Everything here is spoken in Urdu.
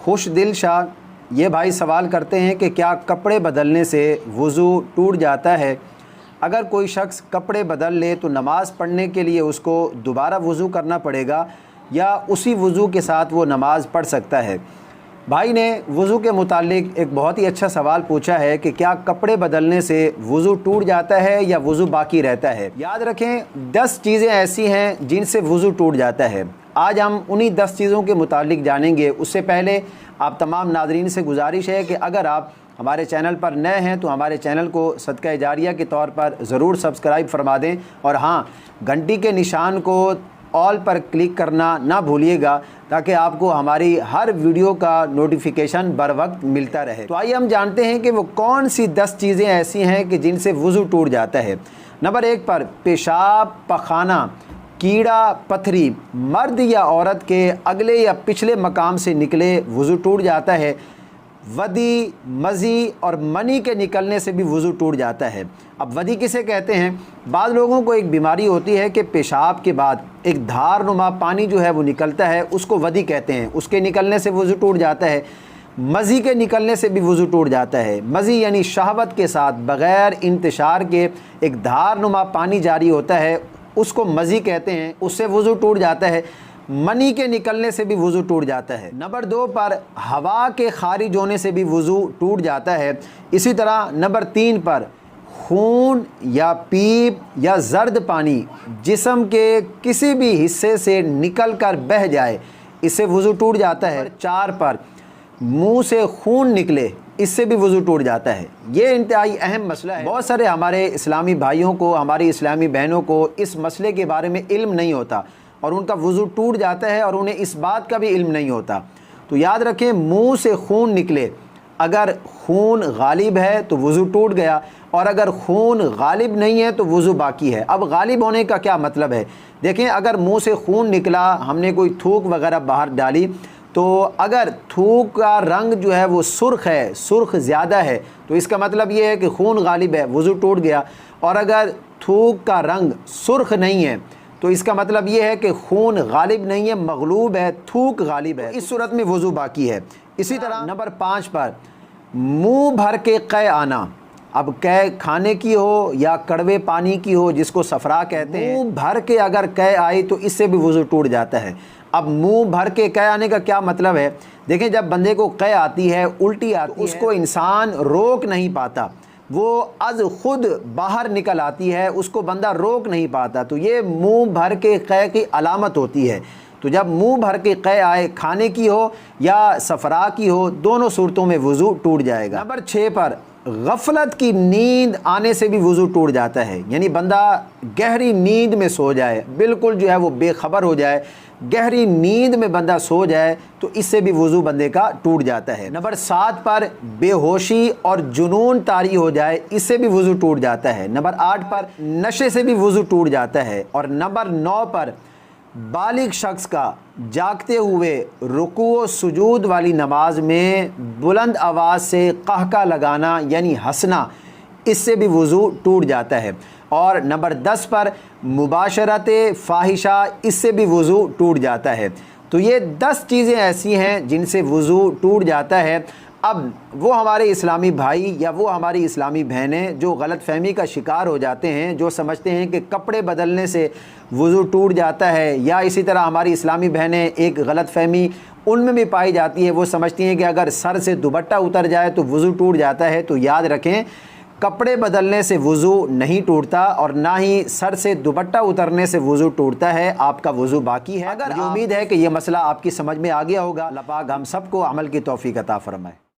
خوش دل شاہ یہ بھائی سوال کرتے ہیں کہ کیا کپڑے بدلنے سے وضو ٹوٹ جاتا ہے؟ اگر کوئی شخص کپڑے بدل لے تو نماز پڑھنے کے لیے اس کو دوبارہ وضو کرنا پڑے گا یا اسی وضو کے ساتھ وہ نماز پڑھ سکتا ہے؟ بھائی نے وضو کے متعلق ایک بہت ہی اچھا سوال پوچھا ہے کہ کیا کپڑے بدلنے سے وضو ٹوٹ جاتا ہے یا وضو باقی رہتا ہے؟ یاد رکھیں 10 چیزیں ایسی ہیں جن سے وضو ٹوٹ جاتا ہے۔ آج ہم انہی 10 چیزوں کے متعلق جانیں گے۔ اس سے پہلے آپ تمام ناظرین سے گزارش ہے کہ اگر آپ ہمارے چینل پر نئے ہیں تو ہمارے چینل کو صدقہ جاریہ کے طور پر ضرور سبسکرائب فرما دیں، اور ہاں گھنٹی کے نشان کو آل پر کلک کرنا نہ بھولیے گا تاکہ آپ کو ہماری ہر ویڈیو کا نوٹیفیکیشن بر وقت ملتا رہے۔ تو آئیے ہم جانتے ہیں کہ وہ کون سی 10 چیزیں ایسی ہیں کہ جن سے وضو ٹوٹ جاتا ہے۔ نمبر 1 پر پیشاب، پخانہ، کیڑا پتھری مرد یا عورت کے اگلے یا پچھلے مقام سے نکلے وضو ٹوٹ جاتا ہے۔ ودی، مزی اور منی کے نکلنے سے بھی وضو ٹوٹ جاتا ہے۔ اب ودی کسے کہتے ہیں؟ بعض لوگوں کو ایک بیماری ہوتی ہے کہ پیشاب کے بعد ایک دھار نما پانی جو ہے وہ نکلتا ہے، اس کو ودی کہتے ہیں، اس کے نکلنے سے وضو ٹوٹ جاتا ہے۔ مزی کے نکلنے سے بھی وضو ٹوٹ جاتا ہے۔ مزی یعنی شہوت کے ساتھ بغیر انتشار کے ایک دھار نما پانی جاری ہوتا ہے، اس کو مزی کہتے ہیں، اس سے وضو ٹوٹ جاتا ہے۔ منی کے نکلنے سے بھی وضو ٹوٹ جاتا ہے۔ نمبر 2 پر ہوا کے خارج ہونے سے بھی وضو ٹوٹ جاتا ہے۔ اسی طرح نمبر 3 پر خون یا پیپ یا زرد پانی جسم کے کسی بھی حصے سے نکل کر بہہ جائے، اس سے وضو ٹوٹ جاتا ہے۔ 4 پر منہ سے خون نکلے، اس سے بھی وضو ٹوٹ جاتا ہے۔ یہ انتہائی اہم مسئلہ ہے۔ بہت سارے ہمارے اسلامی بھائیوں کو، ہماری اسلامی بہنوں کو اس مسئلے کے بارے میں علم نہیں ہوتا اور ان کا وضو ٹوٹ جاتا ہے اور انہیں اس بات کا بھی علم نہیں ہوتا۔ تو یاد رکھیں منہ سے خون نکلے، اگر خون غالب ہے تو وضو ٹوٹ گیا، اور اگر خون غالب نہیں ہے تو وضو باقی ہے۔ اب غالب ہونے کا کیا مطلب ہے؟ دیکھیں اگر منہ سے خون نکلا، ہم نے کوئی تھوک وغیرہ باہر ڈالی، تو اگر تھوک کا رنگ جو ہے وہ سرخ ہے، سرخ زیادہ ہے، تو اس کا مطلب یہ ہے کہ خون غالب ہے، وضو ٹوٹ گیا۔ اور اگر تھوک کا رنگ سرخ نہیں ہے تو اس کا مطلب یہ ہے کہ خون غالب نہیں ہے، مغلوب ہے، تھوک غالب ہے، اس صورت میں وضو باقی ہے۔ اسی طرح نمبر 5 پر منہ بھر کے قے آنا، اب قے کھانے کی ہو یا کڑوے پانی کی ہو جس کو صفرا کہتے ہیں، منہ بھر کے اگر قے آئی تو اس سے بھی وضو ٹوٹ جاتا ہے۔ اب منہ بھر کے قے آنے کا کیا مطلب ہے؟ دیکھیں جب بندے کو قے آتی ہے، الٹی آتی ہے، اس کو انسان روک نہیں پاتا، وہ از خود باہر نکل آتی ہے، اس کو بندہ روک نہیں پاتا، تو یہ منہ بھر کے قے کی علامت ہوتی ہے۔ تو جب منہ بھر کے قے آئے، کھانے کی ہو یا صفرا کی ہو، دونوں صورتوں میں وضو ٹوٹ جائے گا۔ نمبر 6 پر غفلت کی نیند آنے سے بھی وضو ٹوٹ جاتا ہے، یعنی بندہ گہری نیند میں سو جائے، بالکل جو ہے وہ بے خبر ہو جائے، گہری نیند میں بندہ سو جائے تو اس سے بھی وضو بندے کا ٹوٹ جاتا ہے۔ نمبر 7 پر بے ہوشی اور جنون طاری ہو جائے، اس سے بھی وضو ٹوٹ جاتا ہے۔ نمبر 8 پر نشے سے بھی وضو ٹوٹ جاتا ہے۔ اور نمبر 9 پر بالغ شخص کا جاگتے ہوئے رکوع و سجود والی نماز میں بلند آواز سے قہقہ لگانا یعنی ہنسنا، اس سے بھی وضو ٹوٹ جاتا ہے۔ اور نمبر 10 پر مباشرت فاحشہ، اس سے بھی وضو ٹوٹ جاتا ہے۔ تو یہ 10 چیزیں ایسی ہیں جن سے وضو ٹوٹ جاتا ہے۔ اب وہ ہمارے اسلامی بھائی یا وہ ہماری اسلامی بہنیں جو غلط فہمی کا شکار ہو جاتے ہیں، جو سمجھتے ہیں کہ کپڑے بدلنے سے وضو ٹوٹ جاتا ہے، یا اسی طرح ہماری اسلامی بہنیں ایک غلط فہمی ان میں بھی پائی جاتی ہے، وہ سمجھتی ہیں کہ اگر سر سے دوپٹہ اتر جائے تو وضو ٹوٹ جاتا ہے۔ تو یاد رکھیں کپڑے بدلنے سے وضو نہیں ٹوٹتا اور نہ ہی سر سے دوپٹہ اترنے سے وضو ٹوٹتا ہے، آپ کا وضو باقی ہے۔ اگر امید ہے کہ یہ مسئلہ آپ کی سمجھ میں آ گیا ہوگا۔ اللہ پاک ہم سب کو عمل کی توفیق عطا فرمائے۔